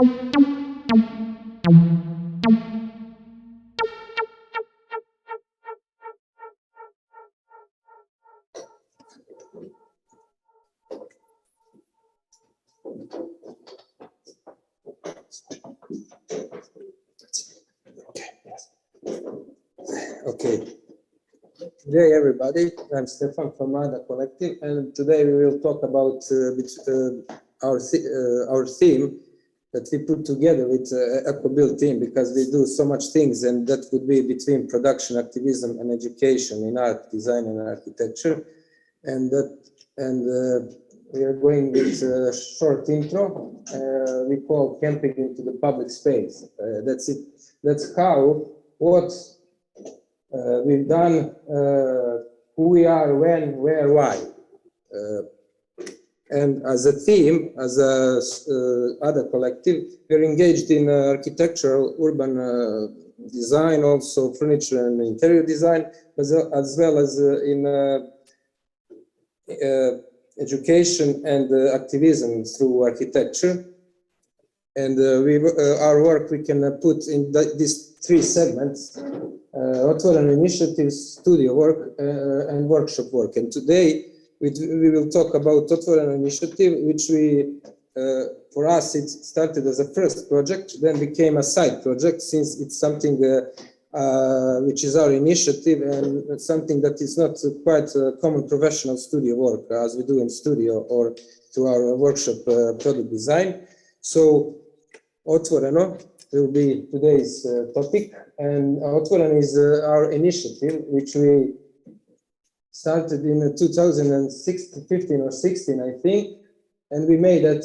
Okay. Hey everybody, I'm Stefan from the Collective, and today we will talk about our theme that we put together with ECOBUILT team, because we do so much things, and that would be between production, activism, and education in art, design, and architecture. And we are going with a short intro. We call camping into the public space. That's it. That's how, what we've done, who we are, when, where, why. And as a team, as a other collective, we're engaged in architectural, urban design, also furniture and interior design, as well as in education and activism through architecture. And our work we can put in these three segments: Otvoreno initiatives, studio work, and workshop work. And today we will talk about Otvoreno initiative, which for us it started as a first project, then became a side project, since it's something which is our initiative and something that is not quite common professional studio work as we do in studio or through our workshop product design. So Otvoreno will be today's topic, and Otvoreno is our initiative, which we started in 2015 or 16, I think, and we made it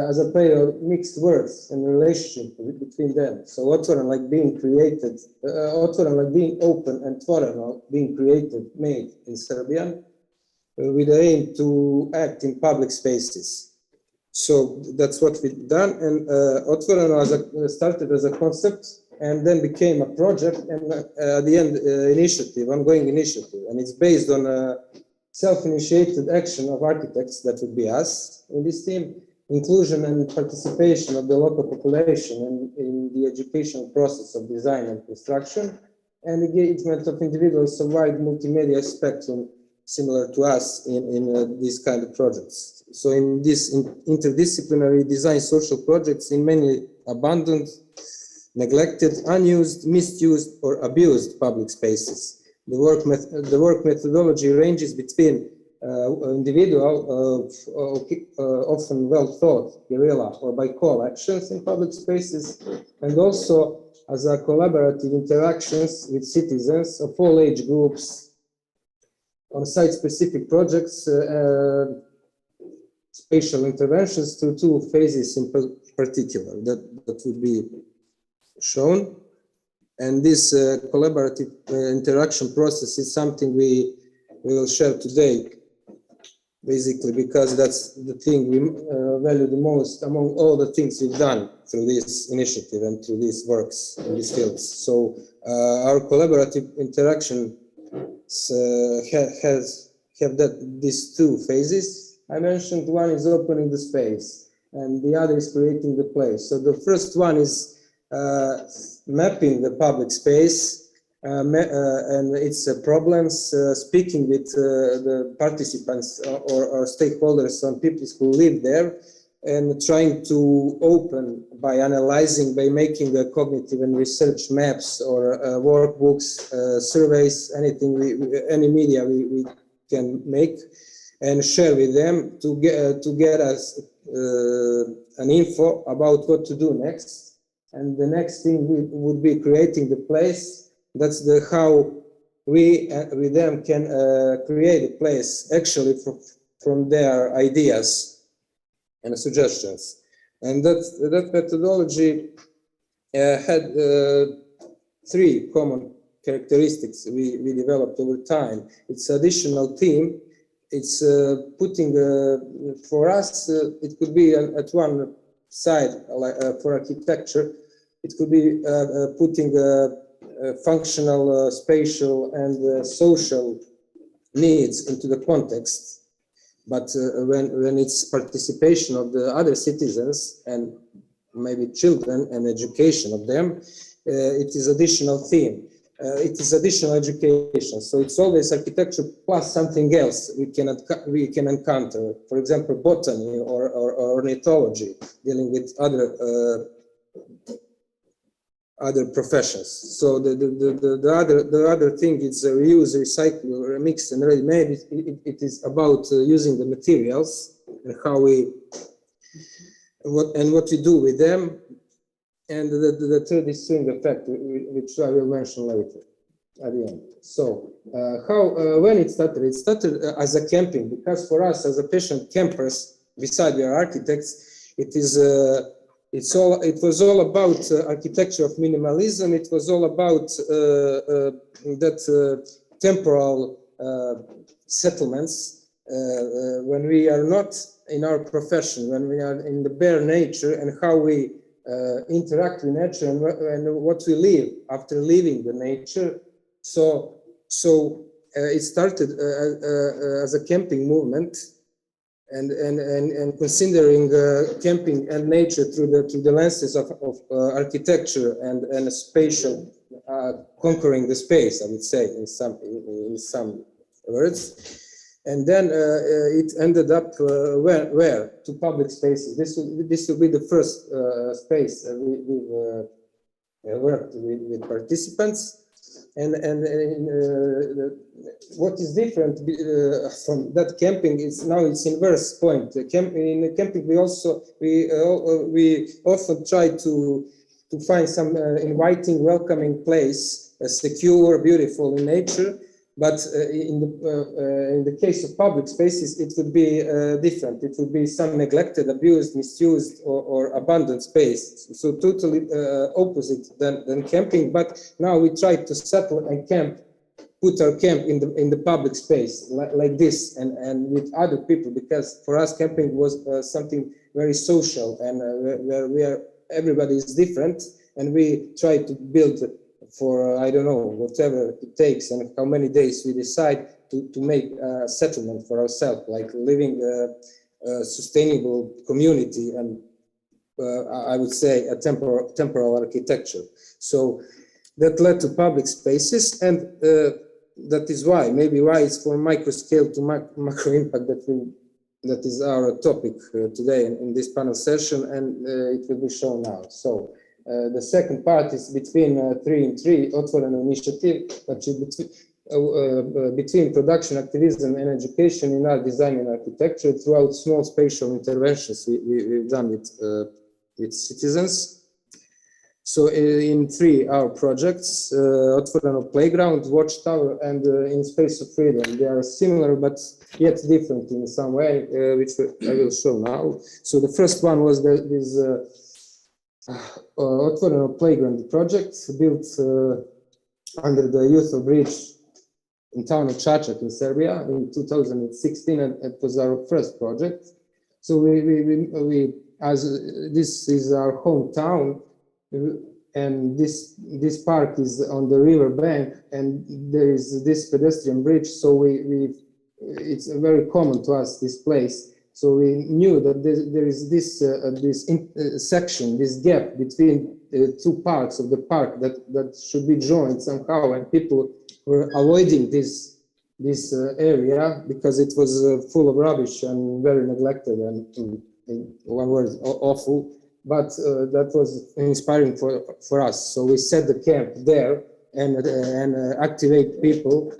as a play of mixed words and relationship between them. So Otvoreno like being created, Otvoreno like being open, and Tvoreno being created, made in Serbian, with the aim to act in public spaces. So that's what we've done, and Otvoreno started as a concept and then became a project, and at the end initiative, ongoing initiative, and it's based on a self-initiated action of architects, that would be us in this team, inclusion and participation of the local population in the educational process of design and construction, and engagement of individuals of wide multimedia spectrum similar to us in these kind of projects. So in this interdisciplinary design social projects in many abandoned, neglected, unused, misused, or abused public spaces. The work methodology ranges between individual, often well-thought, guerrilla or by call actions in public spaces, and also as a collaborative interactions with citizens of all age groups on site-specific projects, spatial interventions through two phases in particular that would be shown. And this collaborative interaction process is something we will share today, basically because that's the thing we value the most among all the things we've done through this initiative and through these works in these fields. So our collaborative interaction have these two phases I mentioned. One is opening the space, and the other is creating the place. So the first one is mapping the public space and its problems, speaking with the participants or stakeholders and people who live there, and trying to open by analyzing, by making cognitive and research maps or workbooks, surveys, anything, any media we can make and share with them to get us an info about what to do next. And the next thing would be creating the place. That's how we with them can create a place actually from their ideas and suggestions. And that methodology had three common characteristics we developed over time. It's additional theme. It's putting, for us, it could be at one side, like for architecture, it could be putting functional, spatial, and social needs into the context. But when it's participation of the other citizens and maybe children and education of them, it is additional theme. It is additional education. So it's always architecture plus something else we can encounter. For example, botany or ornithology, dealing with other professions. So the other thing is reuse, recycle, remix, and ready-made. It is about using the materials and how what we do with them. And the third is swing effect, which I will mention later at the end. So when it started as a camping, because for us as a passionate campers, besides we are architects, it was all about architecture of minimalism. It was all about that temporal settlements when we are not in our profession, when we are in the bare nature, and how we interact with nature and what we live after leaving the nature. So it started as a camping movement, and considering camping and nature through the lenses of architecture and spatial, conquering the space, I would say in some words. And then it ended up where? To public spaces. This will be the first space we worked with participants. And what is different from that camping is now it's inverse point. In camping we often try to find some inviting, welcoming place, secure, beautiful in nature. But in the case of public spaces, it would be different. It would be some neglected, abused, misused, or abandoned space. So totally opposite than camping. But now we try to settle and put our camp in the public space like this, and with other people. Because for us, camping was something very social, and where everybody is different, and we try to build for I don't know, whatever it takes, and how many days we decide to make a settlement for ourselves, like living a sustainable community, and I would say a temporal architecture. So that led to public spaces, and that is why it's from micro scale to macro impact that is our topic today in this panel session, and it will be shown now. So the second part is between 3 and 3, Otvoreno initiative, between production, activism, and education in art, design, and architecture throughout small spatial interventions we've done with citizens. So in 3, our projects, Otvoreno Playground, Watchtower, and in Space of Freedom. They are similar but yet different in some way, which I will show now. So the first one was this Otvoreno Playground project built under the Youth of Bridge in town of Čačak in Serbia in 2016, and it was our first project. So we as this is our hometown, and this park is on the river bank, and there is this pedestrian bridge. So it's very common to us, this place. So we knew that there is this section, this gap between 2 parts of the park that should be joined somehow, and people were avoiding this area because it was full of rubbish and very neglected, and in one word, awful. But that was inspiring for us. So we set the camp there and activate people,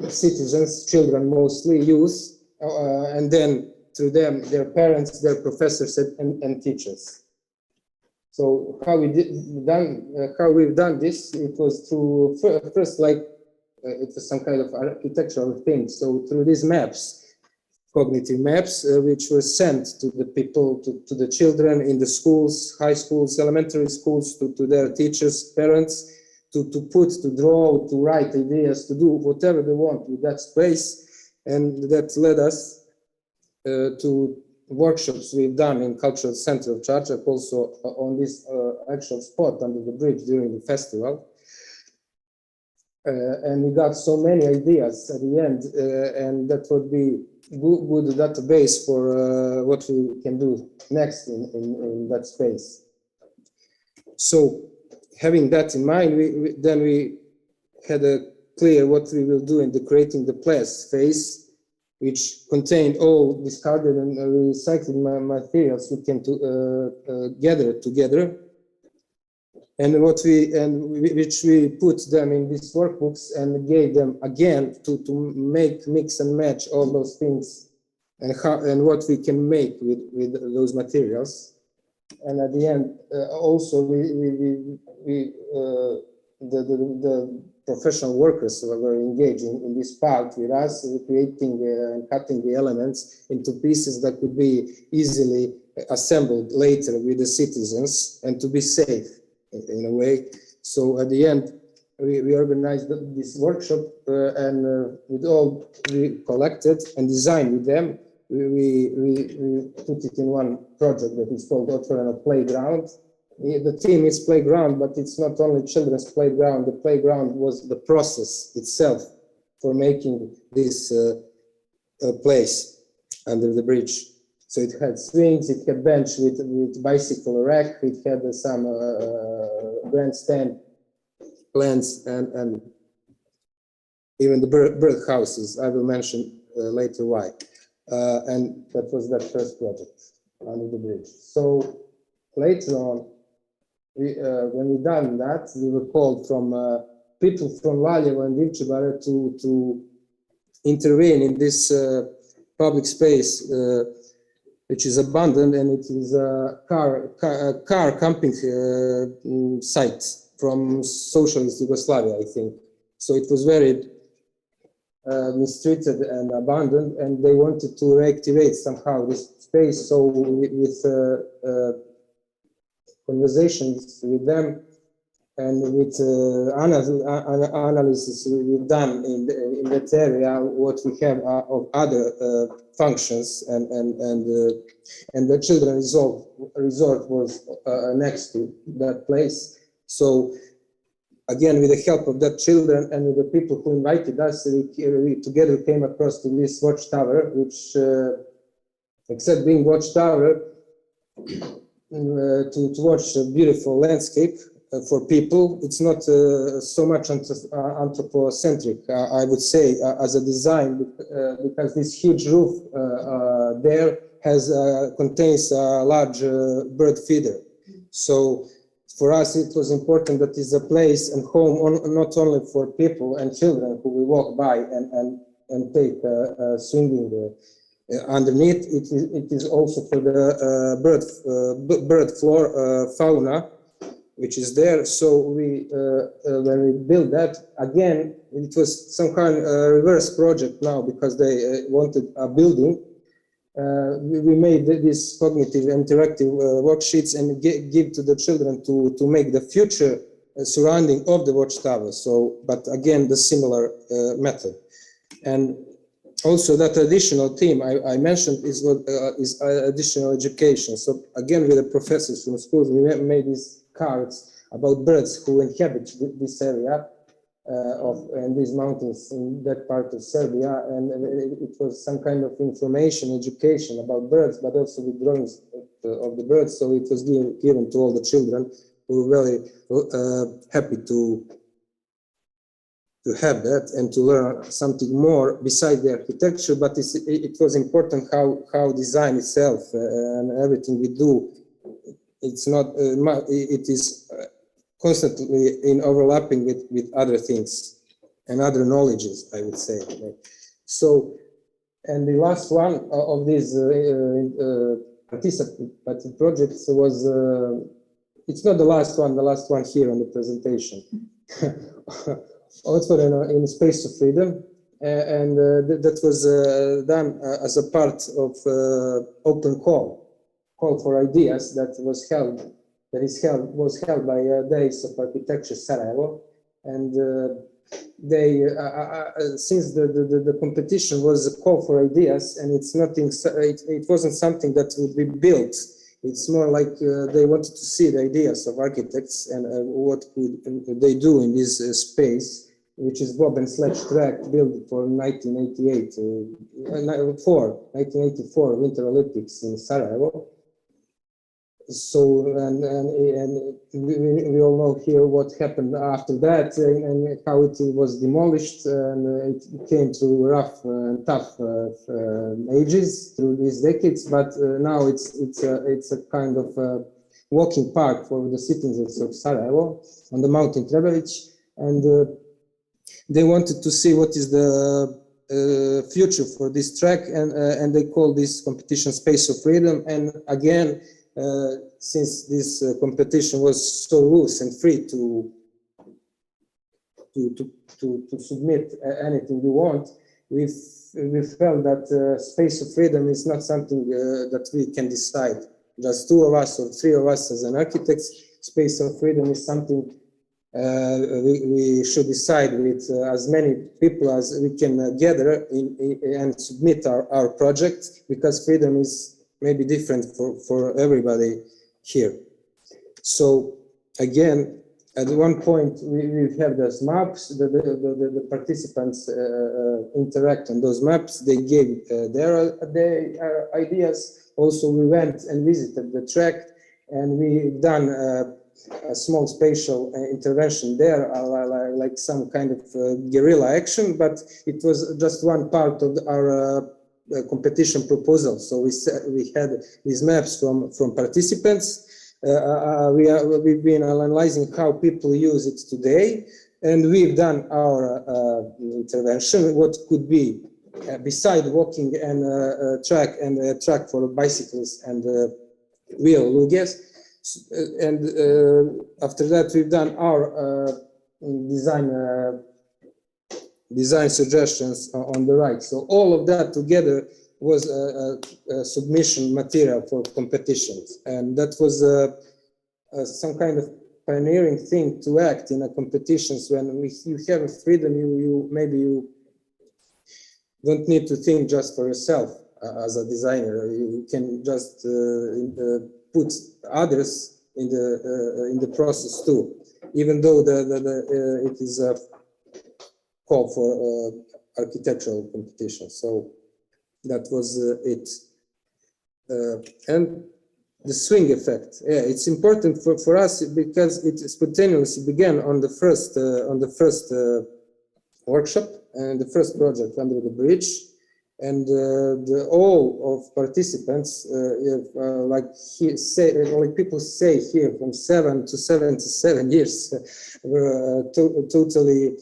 citizens, children mostly, youth, and then through them, their parents, their professors, and teachers. So how we've done this, it was through first it was some kind of architectural thing. So through these maps, cognitive maps, which were sent to the people, to the children in the schools, high schools, elementary schools, to their teachers, parents, to draw, to write ideas, to do whatever they want with that space, and that led us to workshops we've done in Cultural Center of Čačak, also on this actual spot under the bridge during the festival. And we got so many ideas at the end, and that would be good database for what we can do next in that space. So having that in mind, then we had a clear what we will do in the creating the place phase, which contained all discarded and recycled materials we can gather together, and which we put them in these workbooks and gave them again to make mix and match all those things and what we can make with those materials. And at the end, also the professional workers were engaging in this part with us, creating and cutting the elements into pieces that could be easily assembled later with the citizens and to be safe in a way. So at the end, we organized this workshop and with all we collected and designed with them, we put it in one project that is called TVORENO Playground. The theme is playground, but it's not only children's playground. The playground was the process itself for making this place under the bridge. So it had swings, it had bench with bicycle rack, it had some grandstand plants and even the bird houses. I will mention later why. And that was that first project under the bridge. So later on, when we done that, we were called from people from Valjevo and Divčibare to intervene in this public space, which is abandoned, and it is a car camping site from socialist Yugoslavia, I think. So it was very mistreated and abandoned, and they wanted to reactivate somehow this space. So with conversations with them and with analysis we've done in that area, what we have of other functions, and the children resort was next to that place. So again, with the help of that children and with the people who invited us, we together came across to this watchtower, which, except being watchtower, to watch a beautiful landscape for people, it's not so much anthropocentric, I would say, as a design, because this huge roof there contains a large bird feeder. So for us, it was important that it's a place and home not only for people and children who will walk by and take swinging underneath. It is also for the bird fauna, which is there. So when we built that, again, it was some kind of reverse project now, because they wanted a building. We made these cognitive interactive worksheets and give to the children to make the future surrounding of the watchtower. So, but again, the similar method. And also that additional theme I mentioned is additional education. So again, with the professors from schools, we made these cards about birds who inhabit this area and these mountains in that part of Serbia, and it was some kind of information, education about birds, but also with drawings of the birds. So it was given to all the children, who were very happy to have that and to learn something more besides the architecture. But it was important how design itself and everything we do, it's not it is constantly in overlapping with other things and other knowledges, I would say. So, and the last one of these participative projects was, it's not the last one here on the presentation. Otvoreno in Space of Freedom, and that was done as a part of open call for ideas that was held by Days of Architecture Sarajevo, and they since the competition was a call for ideas, and it's nothing. It wasn't something that would be built. It's more like they wanted to see the ideas of architects and what could they do in this space, which is bob and sledge track built for 1984 Winter Olympics in Sarajevo. So, and we all know here what happened after that, and how it was demolished, and it came through rough and tough ages through these decades. But now it's a kind of walking park for the citizens of Sarajevo on the mountain Trebević, and they wanted to see what is the future for this track, and they call this competition Space of Freedom. And again, since this competition was so loose and free to submit anything you want, we felt that space of freedom is not something that we can decide. Just two of us or three of us as an architects. Space of freedom is something we should decide with as many people as we can gather and submit our project, because freedom is maybe different for everybody here. So again, at one point we have those maps, the participants interact on those maps, they gave their ideas. Also we went and visited the track, and we've done a small spatial intervention there, like some kind of guerrilla action, but it was just one part of our competition proposal. So we had these maps from participants. We've been analyzing how people use it today, and we've done our intervention, what could be beside walking and track for bicyclists and wheel luges. And after that, we've done our design suggestions on the right. So all of that together was a submission material for competitions, and that was some kind of pioneering thing to act in a competitions when you have a freedom. You don't need to think just for yourself as a designer. You can just put others in the process too, even though it is a call for architectural competition. So that was it. And the swing effect, yeah, it's important for us because it spontaneously began on the first workshop and the first project under the bridge. And all of participants, like people say here, from 7 to 77 years, were totally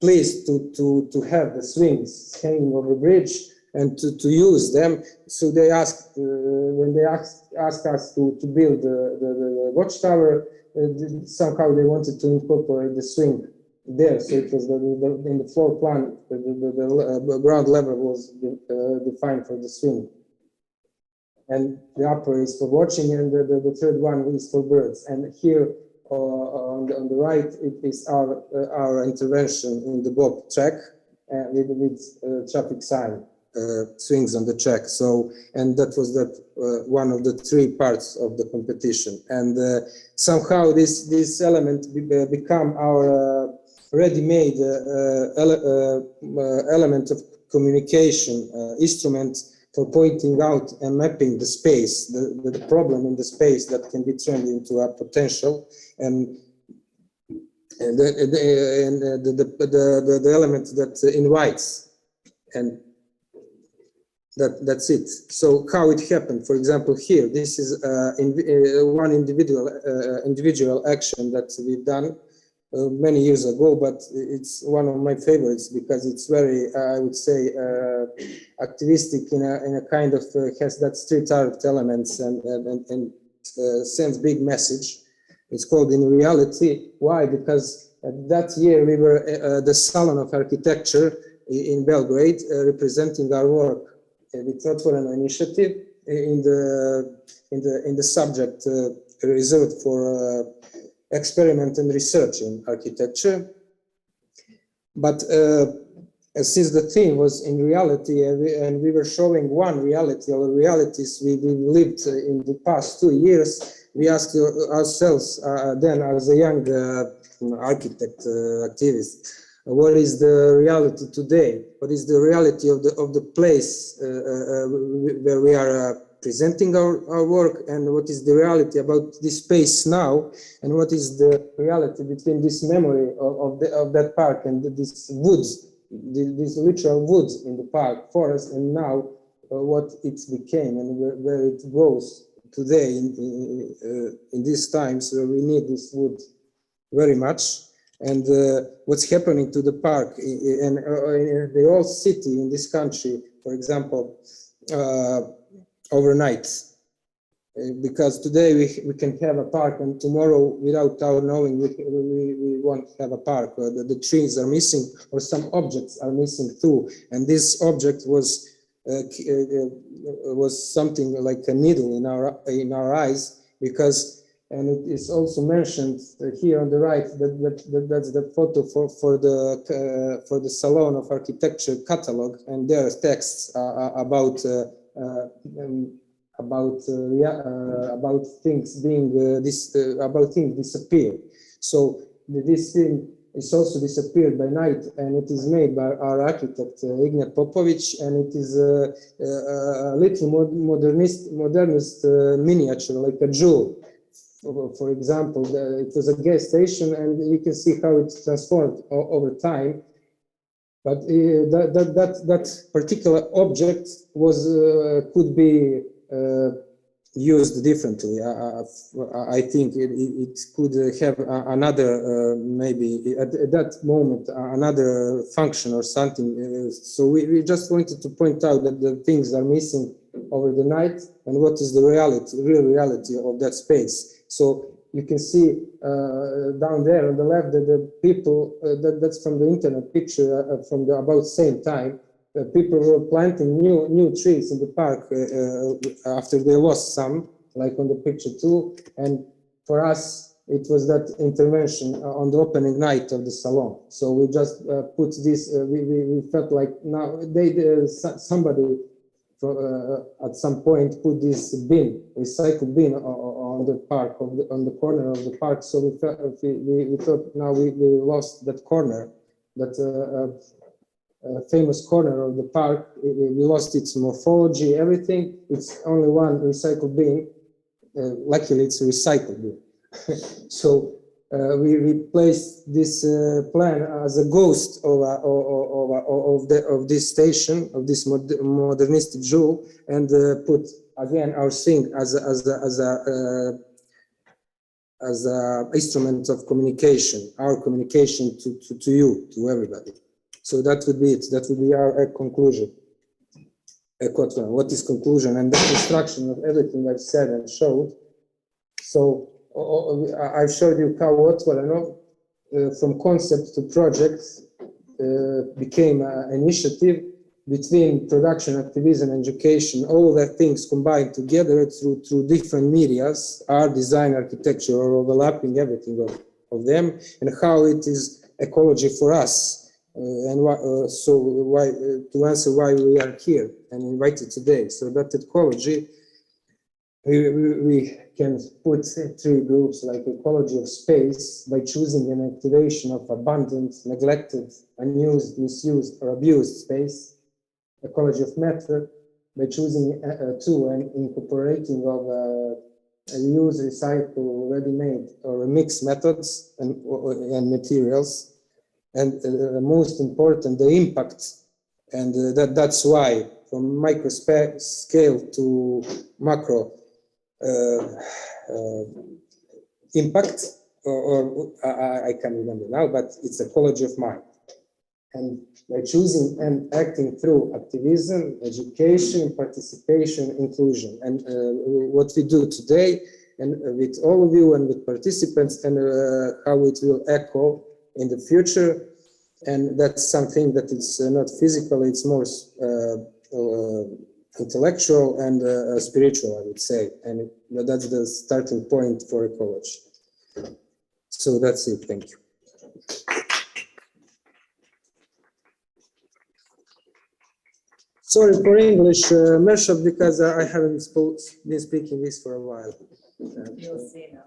pleased to have the swings hanging over the bridge and to use them. So they asked, when they asked us to build the watchtower, somehow they wanted to incorporate the swing there. So it was in the floor plan, the ground level was defined for the swing, and the upper is for watching, and the third one is for birds. And here on the right, it is our intervention in the bob track with traffic sign swings on the track. So, and that was one of the three parts of the competition. And somehow this element become our ready-made element of communication, instrument for pointing out and mapping the space, the problem in the space that can be turned into a potential, and the element that invites, and that's it. So how it happened, for example, here, this is one individual action that we've done many years ago, but it's one of my favorites because it's very, I would say, activistic in a kind of has that street art elements and sends big message. It's called In Reality. Why? Because that year we were at the Salon of Architecture in Belgrade, representing our work with TVORENO initiative in the subject reserved for experiment and research in architecture. But since the theme was in reality, and we were showing one reality or realities we lived in the past 2 years, we asked ourselves then as a young architect, activist, what is the reality today? What is the reality of the place where we are presenting our work, and what is the reality about this space now, and what is the reality between this memory of that park and these woods, these literal woods in the park, forest, and now what it became and where it goes today in these times where we need this wood very much. And what's happening to the park and the whole city in this country, for example, overnight. Because today we can have a park, and tomorrow, without our knowing, we won't have a park. Or the trees are missing, or some objects are missing too. And this object was something like a needle in our eyes, because. And it is also mentioned here on the right that's the photo for the Salon of Architecture catalog, and there are texts about things being about things disappear. So this thing is also disappeared by night, and it is made by our architect Ignat Popovic, and it is a little modernist miniature, like a jewel. For example, it was a gas station, and you can see how it's transformed over time. But that particular object could be used differently. I think it could have another, maybe at that moment, another function or something. So we just wanted to point out that the things are missing over the night, and what is the real reality of that space. So you can see down there on the left that the people, that's from the internet picture from about same time, people were planting new trees in the park after they lost some, like on the picture too. And for us, it was that intervention on the opening night of the Salon. So we just put this, we felt like now somebody at some point put this recycled bin on the park, on the corner of the park. So we thought now we lost that corner, that famous corner of the park. We lost its morphology, everything. It's only one recycled bin. Luckily, it's a recycled bin. So we replaced this plan as a ghost of this station, of this modernistic jewel, and put again our thing as a instrument of communication, our communication to you, to everybody. So that would be it. That would be our conclusion. What is conclusion? And the construction of everything I've said and showed. So I've showed you how TVORENO, from concept to project, became an initiative between production, activism, and education. All the things combined together through different medias, art, design, architecture, or overlapping everything of them, and how it is ecology for us. So why to answer why we are here and invited today. So that ecology, we can put three groups, like ecology of space, by choosing an activation of abundant, neglected, unused, misused, or abused space. Ecology of matter, by choosing and incorporating of reuse, recycle, ready-made, or mixed methods and materials. And most important, the impact, and that's why from micro scale to macro impact, or I can't remember now, but it's ecology of mind. And by choosing and acting through activism, education, participation, inclusion, and what we do today, and with all of you and with participants, and how it will echo in the future. And that's something that is not physical, it's more intellectual and spiritual, I would say. And that's the starting point for ecology. So that's it, thank you. Sorry for English mashup, because I haven't been speaking this for a while. You'll see now.